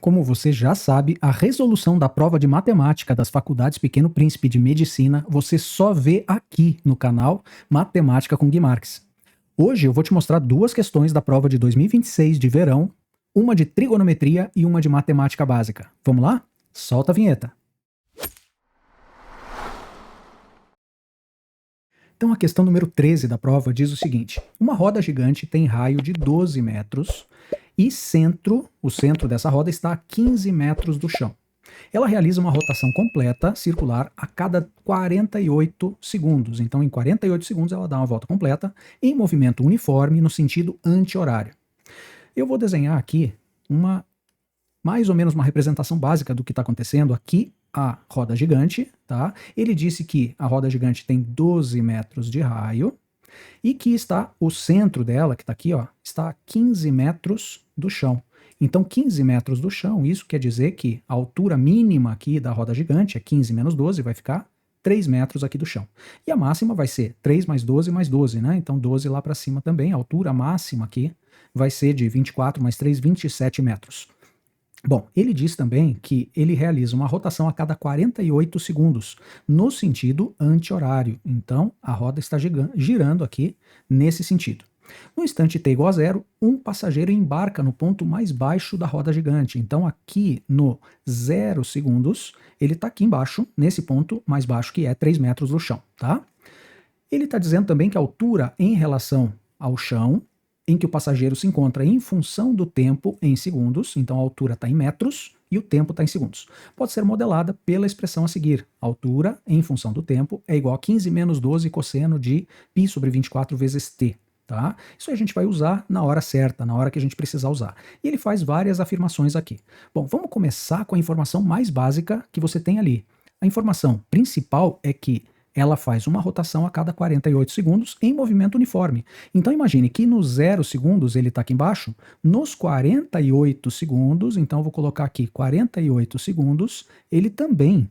Como você já sabe, a resolução da prova de matemática das faculdades Pequeno Príncipe de Medicina você só vê aqui no canal Matemática com Gui Marques. Hoje eu vou te mostrar duas questões da prova de 2026 de verão, uma de trigonometria e uma de matemática básica. Vamos lá? Solta a vinheta. Então a questão número 13 da prova diz o seguinte: uma roda gigante tem raio de 12 metros e o centro dessa roda está a 15 metros do chão. Ela realiza uma rotação completa circular a cada 48 segundos. Então, em 48 segundos, ela dá uma volta completa em movimento uniforme no sentido anti-horário. Eu vou desenhar aqui mais ou menos uma representação básica do que está acontecendo. Aqui a roda gigante, tá? Ele disse que a roda gigante tem 12 metros de raio e que está o centro dela, que está aqui, ó, está a 15 metros do chão. Então, 15 metros do chão, isso quer dizer que a altura mínima aqui da roda gigante é 15 menos 12, vai ficar 3 metros aqui do chão. E a máxima vai ser 3 mais 12 mais 12, né? Então, 12 lá para cima também. A altura máxima aqui vai ser de 24 mais 3, 27 metros. Bom, ele diz também que ele realiza uma rotação a cada 48 segundos, no sentido anti-horário. Então, a roda está girando aqui nesse sentido. No instante t igual a zero, um passageiro embarca no ponto mais baixo da roda gigante. Então, aqui no 0 segundos, ele está aqui embaixo, nesse ponto mais baixo, que é 3 metros do chão, tá? Ele está dizendo também que a altura em relação ao chão, em que o passageiro se encontra em função do tempo em segundos, então a altura está em metros e o tempo está em segundos. Pode ser modelada pela expressão a seguir. A altura em função do tempo é igual a 15 menos 12 cosseno de π sobre 24 vezes t. Tá? Isso a gente vai usar na hora certa, na hora que a gente precisar usar. E ele faz várias afirmações aqui. Bom, vamos começar com a informação mais básica que você tem ali. A informação principal é que ela faz uma rotação a cada 48 segundos em movimento uniforme. Então imagine que nos 0 segundos ele está aqui embaixo, nos 48 segundos, então eu vou colocar aqui 48 segundos, ele também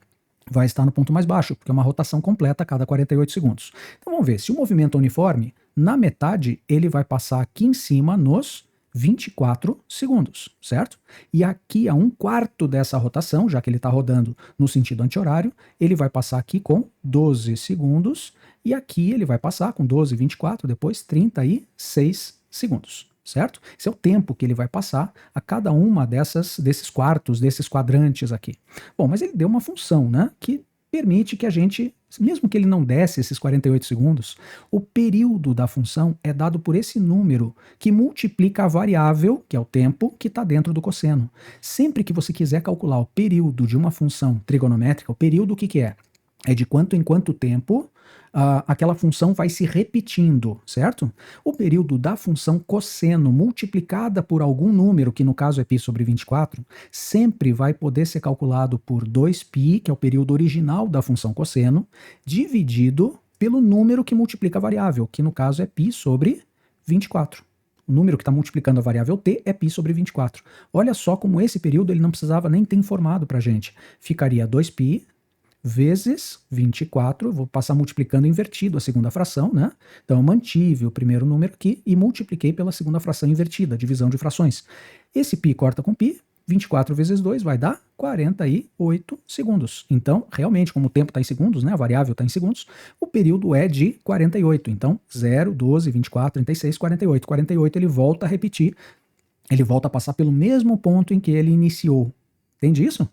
vai estar no ponto mais baixo, porque é uma rotação completa a cada 48 segundos. Então vamos ver, se o movimento é uniforme, na metade ele vai passar aqui em cima nos 24 segundos, certo? E aqui a 1/4 dessa rotação, já que ele está rodando no sentido anti-horário, ele vai passar aqui com 12 segundos, e aqui ele vai passar com 12, 24, depois 36 segundos, certo? Esse é o tempo que ele vai passar a cada uma desses quartos, desses quadrantes aqui. Bom, mas ele deu uma função, né, que permite que a gente, mesmo que ele não desse esses 48 segundos, o período da função é dado por esse número que multiplica a variável, que é o tempo, que está dentro do cosseno. Sempre que você quiser calcular o período de uma função trigonométrica, o período o que é? É de quanto em quanto tempo aquela função vai se repetindo, certo? O período da função cosseno multiplicada por algum número, que no caso é π sobre 24, sempre vai poder ser calculado por 2π, que é o período original da função cosseno, dividido pelo número que multiplica a variável, que no caso é π sobre 24. O número que está multiplicando a variável t é π sobre 24. Olha só como esse período ele não precisava nem ter informado para a gente. Ficaria 2π vezes 24, vou passar multiplicando invertido a segunda fração, né? Então eu mantive o primeiro número aqui e multipliquei pela segunda fração invertida, divisão de frações. Esse π corta com π, 24 vezes 2 vai dar 48 segundos. Então, realmente, como o tempo está em segundos, né, a variável está em segundos, o período é de 48. Então, 0, 12, 24, 36, 48. 48 ele volta a repetir, ele volta a passar pelo mesmo ponto em que ele iniciou. Entende isso?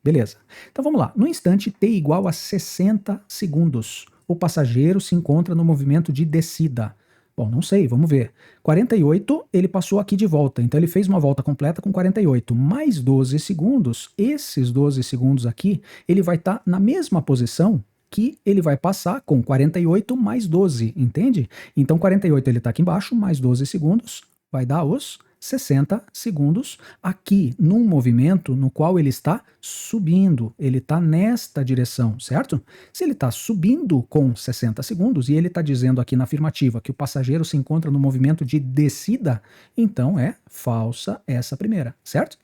Beleza. Então vamos lá. No instante t igual a 60 segundos, o passageiro se encontra no movimento de descida. Bom, não sei, vamos ver. 48, ele passou aqui de volta, então ele fez uma volta completa com 48. Mais 12 segundos, esses 12 segundos aqui, ele vai estar na mesma posição que ele vai passar com 48 mais 12, entende? Então 48 ele está aqui embaixo, mais 12 segundos, vai dar os 60 segundos aqui num movimento no qual ele está subindo, ele está nesta direção, certo? Se ele está subindo com 60 segundos e ele está dizendo aqui na afirmativa que o passageiro se encontra no movimento de descida, então é falsa essa primeira, certo?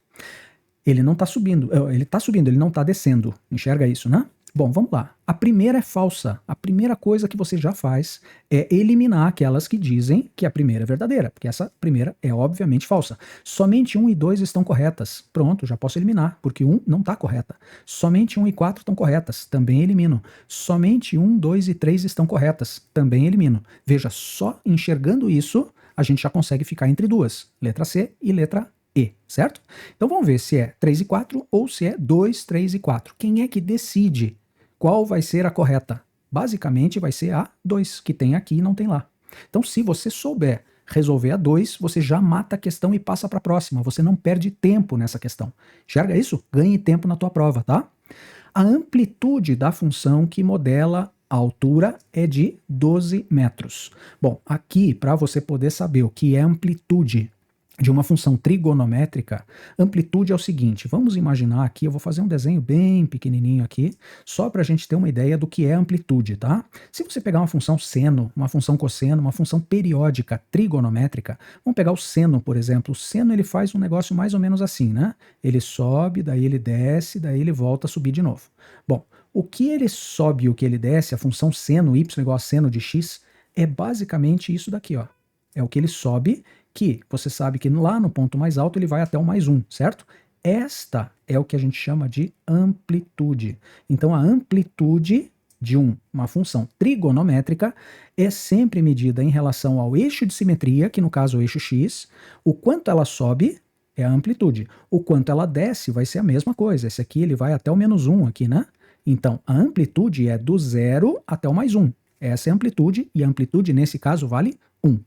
Ele não está subindo, ele está subindo, ele não está descendo, enxerga isso, né? Bom, vamos lá. A primeira é falsa. A primeira coisa que você já faz é eliminar aquelas que dizem que a primeira é verdadeira, porque essa primeira é obviamente falsa. Somente 1 e 2 estão corretas. Pronto, já posso eliminar, porque 1 não está correta. Somente 1 e 4 estão corretas. Também elimino. Somente 1, 2 e 3 estão corretas. Também elimino. Veja, só enxergando isso, a gente já consegue ficar entre duas. Letra C e letra E, certo? Então vamos ver se é 3 e 4 ou se é 2, 3 e 4. Quem é que decide qual vai ser a correta? Basicamente vai ser a 2, que tem aqui e não tem lá. Então se você souber resolver a 2, você já mata a questão e passa para a próxima. Você não perde tempo nessa questão. Enxerga isso? Ganhe tempo na tua prova, tá? A amplitude da função que modela a altura é de 12 metros. Bom, aqui, para você poder saber o que é amplitude de uma função trigonométrica, amplitude é o seguinte, vamos imaginar aqui, eu vou fazer um desenho bem pequenininho aqui, só para a gente ter uma ideia do que é amplitude, tá? Se você pegar uma função seno, uma função cosseno, uma função periódica trigonométrica, vamos pegar o seno, por exemplo, o seno ele faz um negócio mais ou menos assim, né? Ele sobe, daí ele desce, daí ele volta a subir de novo. Bom, o que ele sobe e o que ele desce, a função seno, y igual a seno de x, é basicamente isso daqui, ó. É o que ele sobe, que você sabe que lá no ponto mais alto ele vai até o mais 1, certo? Esta é o que a gente chama de amplitude. Então a amplitude de uma função trigonométrica é sempre medida em relação ao eixo de simetria, que no caso é o eixo x, o quanto ela sobe é a amplitude, o quanto ela desce vai ser a mesma coisa, esse aqui ele vai até o menos 1 aqui, né? Então a amplitude é do 0 até o mais 1, essa é a amplitude, e a amplitude nesse caso vale 1.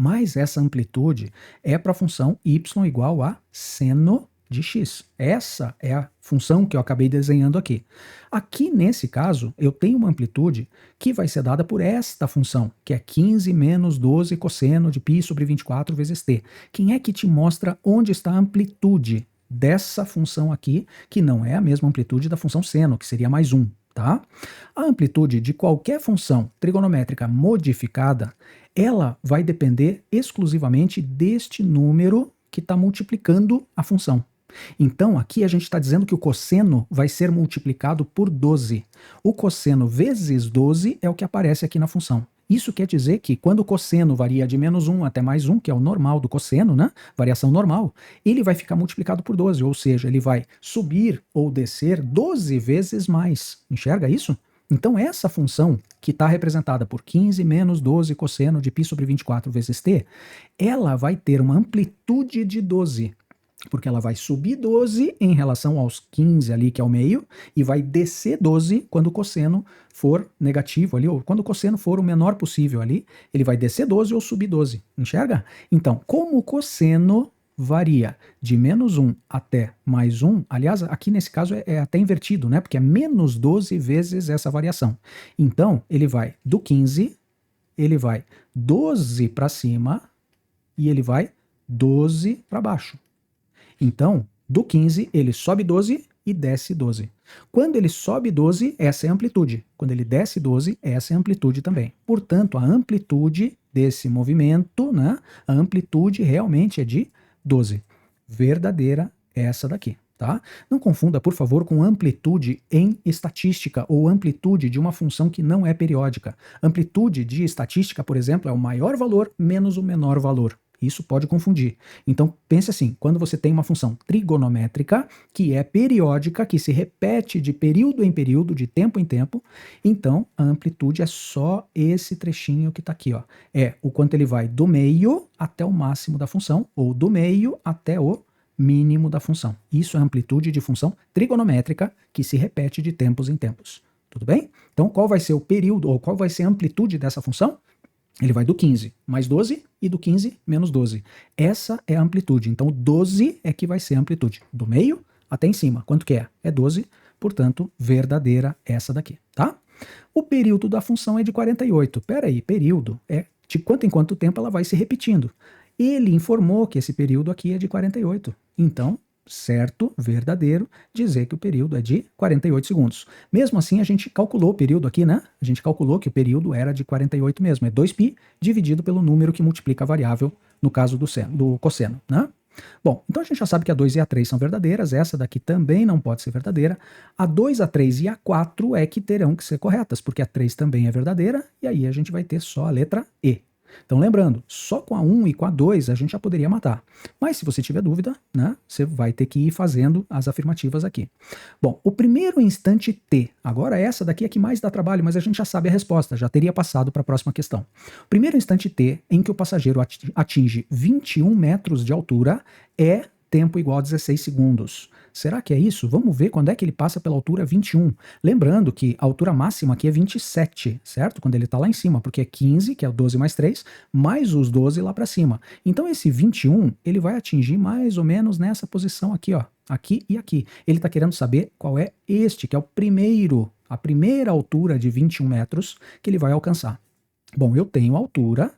Mas essa amplitude é para a função y igual a seno de x. Essa é a função que eu acabei desenhando aqui. Aqui, nesse caso, eu tenho uma amplitude que vai ser dada por esta função, que é 15 menos 12 cosseno de π sobre 24 vezes t. Quem é que te mostra onde está a amplitude dessa função aqui, que não é a mesma amplitude da função seno, que seria mais 1? Tá? A amplitude de qualquer função trigonométrica modificada, ela vai depender exclusivamente deste número que está multiplicando a função. Então, aqui a gente está dizendo que o cosseno vai ser multiplicado por 12. O cosseno vezes 12 é o que aparece aqui na função. Isso quer dizer que quando o cosseno varia de menos 1 até mais 1, que é o normal do cosseno, né? Variação normal, ele vai ficar multiplicado por 12, ou seja, ele vai subir ou descer 12 vezes mais. Enxerga isso? Então essa função, que está representada por 15 menos 12 cosseno de π sobre 24 vezes t, ela vai ter uma amplitude de 12. Porque ela vai subir 12 em relação aos 15 ali, que é o meio, e vai descer 12 quando o cosseno for negativo ali, ou quando o cosseno for o menor possível ali, ele vai descer 12 ou subir 12, enxerga? Então, como o cosseno varia de menos 1 até mais 1, aliás, aqui nesse caso é até invertido, né? Porque é menos 12 vezes essa variação. Então, ele vai do 15, ele vai 12 para cima e ele vai 12 para baixo. Então, do 15, ele sobe 12 e desce 12. Quando ele sobe 12, essa é a amplitude. Quando ele desce 12, essa é a amplitude também. Portanto, a amplitude desse movimento, né, a amplitude realmente é de 12. Verdadeira essa daqui, tá? Não confunda, por favor, com amplitude em estatística ou amplitude de uma função que não é periódica. Amplitude de estatística, por exemplo, é o maior valor menos o menor valor. Isso pode confundir. Então, pense assim, quando você tem uma função trigonométrica, que é periódica, que se repete de período em período, de tempo em tempo, então a amplitude é só esse trechinho que está aqui, ó. É o quanto ele vai do meio até o máximo da função, ou do meio até o mínimo da função. Isso é a amplitude de função trigonométrica, que se repete de tempos em tempos. Tudo bem? Então, qual vai ser o período, ou qual vai ser a amplitude dessa função? Ele vai do 15 mais 12 e do 15 menos 12. Essa é a amplitude. Então, 12 é que vai ser a amplitude. Do meio até em cima. Quanto que é? É 12, portanto, verdadeira essa daqui, tá? O período da função é de 48. Peraí, período é de quanto em quanto tempo ela vai se repetindo. Ele informou que esse período aqui é de 48. Então, certo, verdadeiro, dizer que o período é de 48 segundos. Mesmo assim, a gente calculou o período aqui, né? A gente calculou que o período era de 48 mesmo. É 2π dividido pelo número que multiplica a variável, no caso do cosseno, né? Bom, então a gente já sabe que a 2 e a 3 são verdadeiras, essa daqui também não pode ser verdadeira. A 2, a 3 e a 4 é que terão que ser corretas, porque a 3 também é verdadeira, e aí a gente vai ter só a letra E. Então lembrando, só com a 1 e com a 2 a gente já poderia matar. Mas se você tiver dúvida, né, você vai ter que ir fazendo as afirmativas aqui. Bom, o primeiro instante T, agora essa daqui é que mais dá trabalho, mas a gente já sabe a resposta, já teria passado para a próxima questão. O primeiro instante T em que o passageiro atinge 21 metros de altura é tempo igual a 16 segundos. Será que é isso? Vamos ver quando é que ele passa pela altura 21. Lembrando que a altura máxima aqui é 27, certo? Quando ele está lá em cima, porque é 15, que é o 12 mais 3, mais os 12 lá para cima. Então esse 21, ele vai atingir mais ou menos nessa posição aqui, ó. Aqui e aqui. Ele está querendo saber qual é este, que é a primeira altura de 21 metros que ele vai alcançar. Bom, eu tenho a altura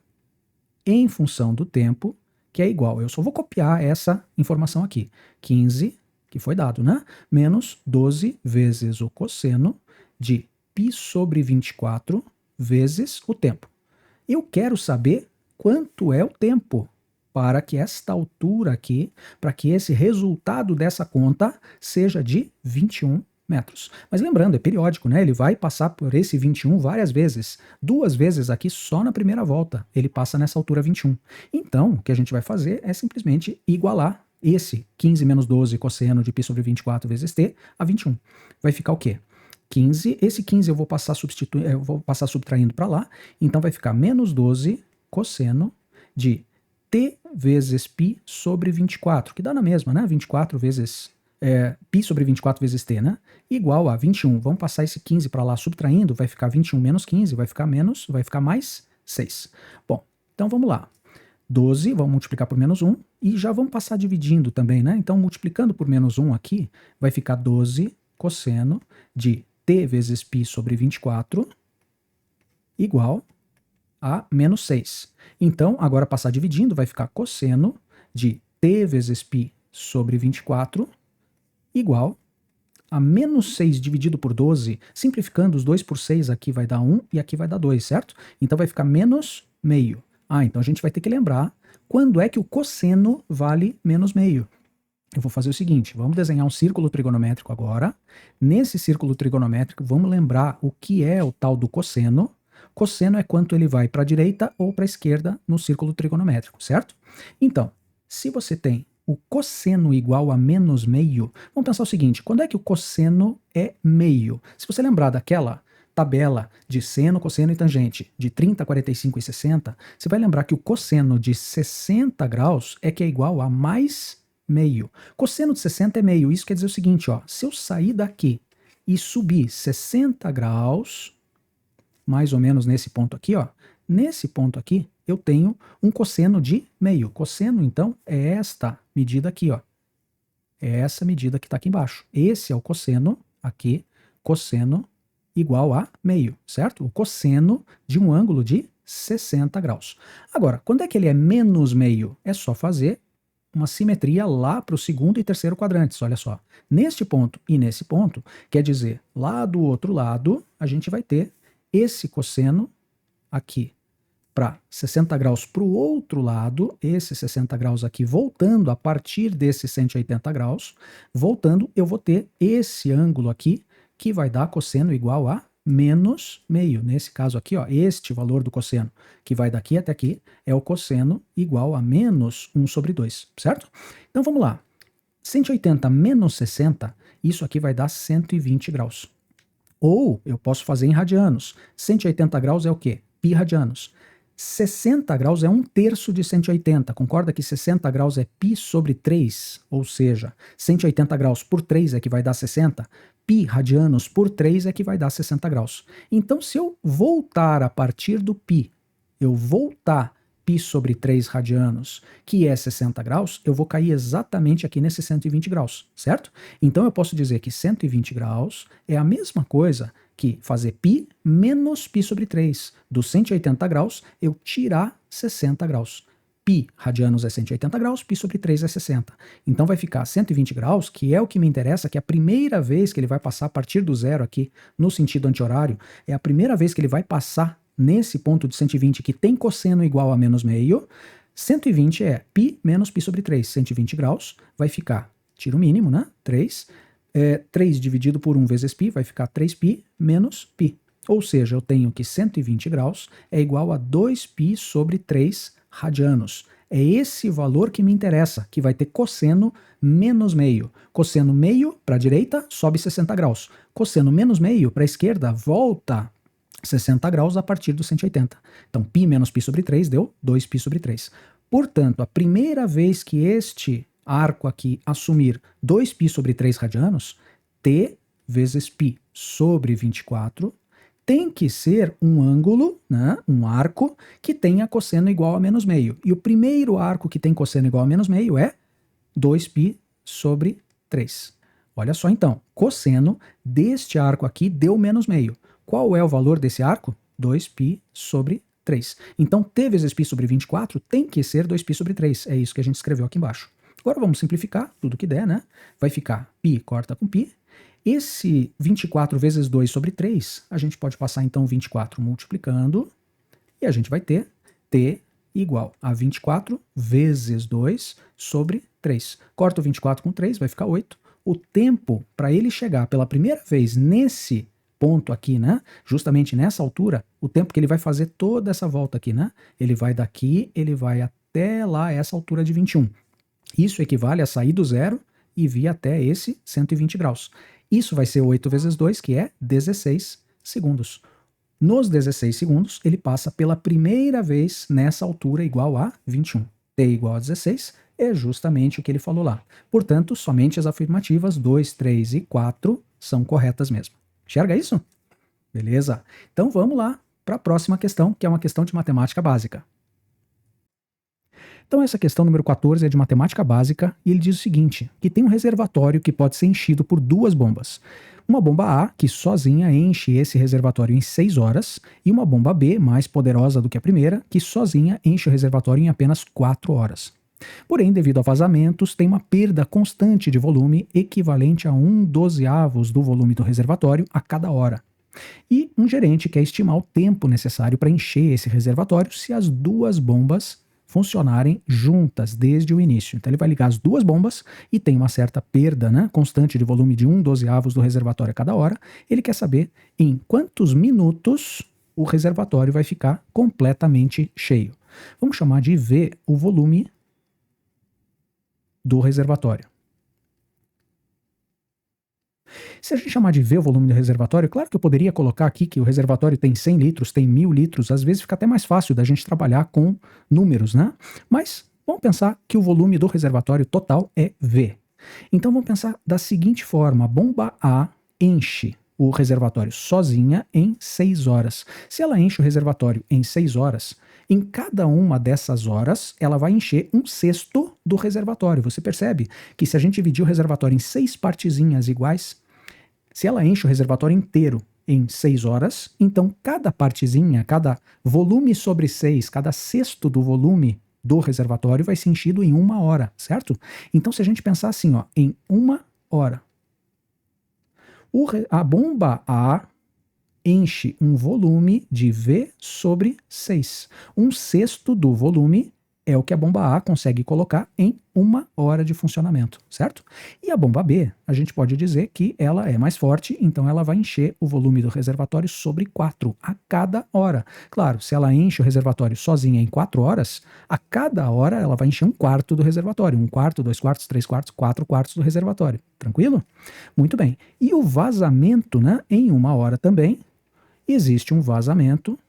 em função do tempo, que é igual. Eu só vou copiar essa informação aqui. 15, que foi dado, né? Menos 12 vezes o cosseno de π sobre 24 vezes o tempo. Eu quero saber quanto é o tempo para que esta altura aqui, para que esse resultado dessa conta seja de 21 metros. Mas lembrando, é periódico, né? Ele vai passar por esse 21 várias vezes. 2 vezes aqui só na primeira volta. Ele passa nessa altura 21. Então, o que a gente vai fazer é simplesmente igualar esse 15 menos 12 cosseno de π sobre 24 vezes t a 21. Vai ficar o quê? 15, esse 15 eu vou passar subtraindo para lá, então vai ficar menos 12 cosseno de t vezes π sobre 24, que dá na mesma, né? 24 vezes π sobre 24 vezes t, né? Igual a 21. Vamos passar esse 15 para lá subtraindo, vai ficar 21 menos 15, vai ficar mais 6. Bom, então vamos lá. 12, vamos multiplicar por menos 1, e já vamos passar dividindo também, né? Então, multiplicando por menos 1 aqui, vai ficar 12 cosseno de t vezes π sobre 24 igual a menos 6. Então, agora passar dividindo, vai ficar cosseno de t vezes π sobre 24 igual a menos 6 dividido por 12, simplificando os 2 por 6 aqui vai dar 1 e aqui vai dar 2, certo? Então vai ficar menos meio. Então a gente vai ter que lembrar quando é que o cosseno vale menos meio. Eu vou fazer o seguinte, vamos desenhar um círculo trigonométrico agora. Nesse círculo trigonométrico, vamos lembrar o que é o tal do cosseno. Cosseno é quanto ele vai para a direita ou para a esquerda no círculo trigonométrico, certo? Então, se você tem o cosseno igual a menos meio, vamos pensar o seguinte, quando é que o cosseno é meio? Se você lembrar daquela tabela de seno, cosseno e tangente de 30, 45 e 60, você vai lembrar que o cosseno de 60 graus é que é igual a mais meio. Cosseno de 60 é meio, isso quer dizer o seguinte, ó, se eu sair daqui e subir 60 graus, mais ou menos nesse ponto aqui, ó, nesse ponto aqui, eu tenho um cosseno de meio. Cosseno, então, é esta medida aqui, ó. É essa medida que está aqui embaixo. Esse é o cosseno aqui, cosseno igual a meio, certo? O cosseno de um ângulo de 60 graus. Agora, quando é que ele é menos meio? É só fazer uma simetria lá para o segundo e terceiro quadrantes, olha só. Neste ponto e nesse ponto, quer dizer, lá do outro lado, a gente vai ter esse cosseno aqui para 60 graus para o outro lado, esse 60 graus aqui voltando a partir desse 180 graus, voltando, eu vou ter esse ângulo aqui, que vai dar cosseno igual a menos meio. Nesse caso aqui, ó, este valor do cosseno, que vai daqui até aqui, é o cosseno igual a menos 1 sobre 2, certo? Então vamos lá. 180 menos 60, isso aqui vai dar 120 graus. Ou eu posso fazer em radianos. 180 graus é o quê? Π radianos. 60 graus é 1/3 de 180. Concorda que 60 graus é π sobre 3? Ou seja, 180 graus por 3 é que vai dar 60. Π radianos por 3 é que vai dar 60 graus. Então, se eu voltar a partir do π, eu voltar π sobre 3 radianos, que é 60 graus, eu vou cair exatamente aqui nesse 120 graus, certo? Então, eu posso dizer que 120 graus é a mesma coisa que fazer π menos π sobre 3. Dos 180 graus, eu tirar 60 graus. Π radianos é 180 graus, π sobre 3 é 60. Então vai ficar 120 graus, que é o que me interessa, que é a primeira vez que ele vai passar a partir do zero aqui, no sentido anti-horário, é a primeira vez que ele vai passar nesse ponto de 120 que tem cosseno igual a menos meio. 120 é π menos π sobre 3. 120 graus vai ficar, tiro mínimo, né? 3. 3 dividido por 1 vezes π vai ficar 3π menos π. Ou seja, eu tenho que 120 graus é igual a 2π sobre 3 radianos. É esse valor que me interessa, que vai ter cosseno menos meio. Cosseno meio para a direita, sobe 60 graus. Cosseno menos meio para a esquerda, volta 60 graus a partir do 180. Então, π menos π sobre 3 deu 2π sobre 3. Portanto, a primeira vez que este arco aqui assumir 2π sobre 3 radianos, t vezes π sobre 24, tem que ser um ângulo, né, um arco, que tenha cosseno igual a menos meio. E o primeiro arco que tem cosseno igual a menos meio é 2π sobre 3. Olha só então, cosseno deste arco aqui deu menos meio. Qual é o valor desse arco? 2π sobre 3. Então, t vezes π sobre 24 tem que ser 2π sobre 3. É isso que a gente escreveu aqui embaixo. Agora vamos simplificar tudo que der, né? Vai ficar π corta com π. Esse 24 vezes 2 sobre 3, a gente pode passar então 24 multiplicando, e a gente vai ter t igual a 24 vezes 2 sobre 3. Corta o 24 com 3, vai ficar 8. O tempo para ele chegar pela primeira vez nesse ponto aqui, né? Justamente nessa altura, o tempo que ele vai fazer toda essa volta aqui, né? Ele vai daqui, ele vai até lá, essa altura de 21. Isso equivale a sair do zero e vir até esse 120 graus. Isso vai ser 8 vezes 2, que é 16 segundos. Nos 16 segundos, ele passa pela primeira vez nessa altura igual a 21. T igual a 16 é justamente o que ele falou lá. Portanto, somente as afirmativas 2, 3 e 4 são corretas mesmo. Enxerga isso? Beleza? Então vamos lá para a próxima questão, que é uma questão de matemática básica. Então essa questão número 14 é de matemática básica e ele diz o seguinte, que tem um reservatório que pode ser enchido por duas bombas. Uma bomba A, que sozinha enche esse reservatório em 6 horas, e uma bomba B, mais poderosa do que a primeira, que sozinha enche o reservatório em apenas 4 horas. Porém, devido a vazamentos, tem uma perda constante de volume equivalente a 1/12 do volume do reservatório a cada hora. E um gerente quer estimar o tempo necessário para encher esse reservatório se as duas bombas funcionarem juntas desde o início. Então ele vai ligar as duas bombas e tem uma certa perda, né, constante de volume de 1/12 do reservatório a cada hora. Ele quer saber em quantos minutos o reservatório vai ficar completamente cheio. Vamos chamar de V o volume do reservatório. Se a gente chamar de V o volume do reservatório, claro que eu poderia colocar aqui que o reservatório tem 100 litros, tem 1000 litros, às vezes fica até mais fácil da gente trabalhar com números, né? Mas vamos pensar que o volume do reservatório total é V. Então vamos pensar da seguinte forma, a bomba A enche o reservatório sozinha em 6 horas. Se ela enche o reservatório em 6 horas, em cada uma dessas horas, ela vai encher 1/6 do reservatório. Você percebe que se a gente dividir o reservatório em 6 partezinhas iguais, se ela enche o reservatório inteiro em 6 horas, então cada partezinha, cada volume sobre 6, cada sexto do volume do reservatório vai ser enchido em 1 hora, certo? Então se a gente pensar assim, ó, em 1 hora, a bomba A enche um volume de V sobre 6. 1/6 do volume é o que a bomba A consegue colocar em 1 hora de funcionamento, certo? E a bomba B, a gente pode dizer que ela é mais forte, então ela vai encher o volume do reservatório sobre 4 a cada hora. Claro, se ela enche o reservatório sozinha em 4 horas, a cada hora ela vai encher 1/4 do reservatório. 1/4, 2/4, 3/4, 4/4 do reservatório. Tranquilo? Muito bem. E o vazamento, né? Em 1 hora também, existe um vazamento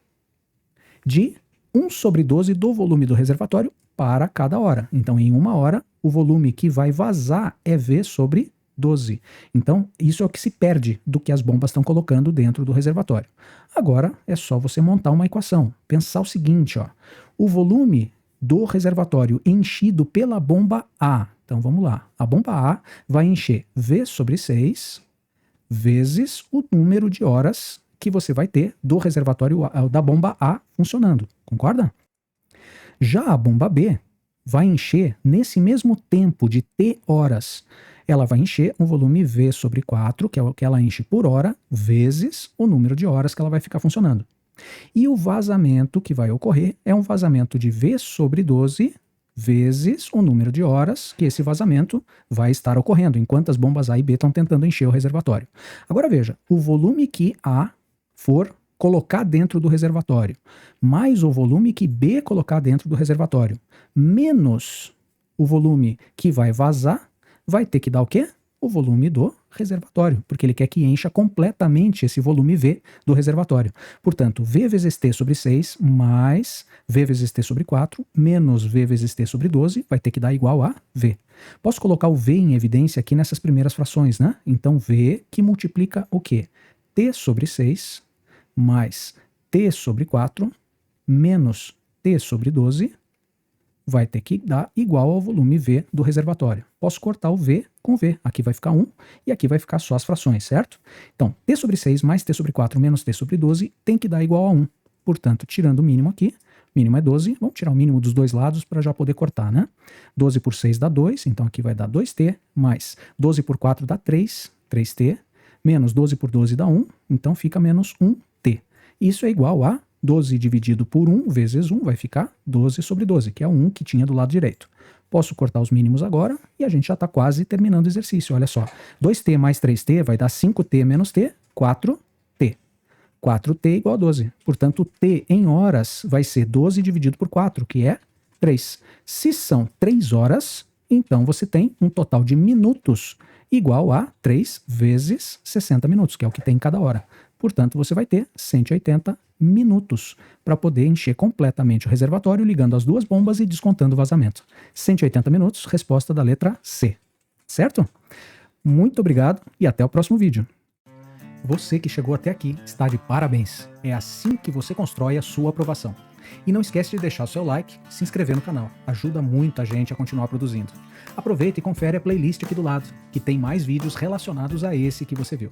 de 1/12 do volume do reservatório para cada hora. Então, em 1 hora, o volume que vai vazar é V sobre 12. Então, isso é o que se perde do que as bombas estão colocando dentro do reservatório. Agora, é só você montar uma equação. Pensar o seguinte, ó, o volume do reservatório enchido pela bomba A. Então, vamos lá. A bomba A vai encher V sobre 6 vezes o número de horas que você vai ter do reservatório da bomba A funcionando, concorda? Já a bomba B vai encher nesse mesmo tempo de T horas, ela vai encher um volume V sobre 4, que é o que ela enche por hora, vezes o número de horas que ela vai ficar funcionando. E o vazamento que vai ocorrer é um vazamento de V sobre 12 vezes o número de horas que esse vazamento vai estar ocorrendo, enquanto as bombas A e B estão tentando encher o reservatório. Agora veja, o volume que A for colocar dentro do reservatório, mais o volume que B colocar dentro do reservatório, menos o volume que vai vazar, vai ter que dar o quê? O volume do reservatório, porque ele quer que encha completamente esse volume V do reservatório. Portanto, V vezes T sobre 6 mais V vezes T sobre 4 menos V vezes T sobre 12 vai ter que dar igual a V. Posso colocar o V em evidência aqui nessas primeiras frações, né? Então, V que multiplica o quê? T sobre 6 mais T sobre 4 menos T sobre 12 vai ter que dar igual ao volume V do reservatório. Posso cortar o V com V. Aqui vai ficar 1 e aqui vai ficar só as frações, certo? Então, T sobre 6 mais T sobre 4 menos T sobre 12 tem que dar igual a 1. Portanto, tirando o mínimo aqui, mínimo é 12, vamos tirar o mínimo dos dois lados para já poder cortar, né? 12 por 6 dá 2, então aqui vai dar 2T, mais 12 por 4 dá 3, 3T, menos 12 por 12 dá 1, então fica menos 1T. Isso é igual a 12 dividido por 1 vezes 1 vai ficar 12 sobre 12, que é o 1 que tinha do lado direito. Posso cortar os mínimos agora e a gente já está quase terminando o exercício. Olha só, 2T mais 3T vai dar 5T menos T, 4T. 4T igual a 12. Portanto, T em horas vai ser 12 dividido por 4, que é 3. Se são 3 horas, então você tem um total de minutos igual a 3 vezes 60 minutos, que é o que tem em cada hora. Portanto, você vai ter 180 minutos para poder encher completamente o reservatório, ligando as duas bombas e descontando o vazamento. 180 minutos, resposta da letra C. Certo? Muito obrigado e até o próximo vídeo. Você que chegou até aqui está de parabéns. É assim que você constrói a sua aprovação. E não esquece de deixar o seu like e se inscrever no canal. Ajuda muito a gente a continuar produzindo. Aproveita e confere a playlist aqui do lado, que tem mais vídeos relacionados a esse que você viu.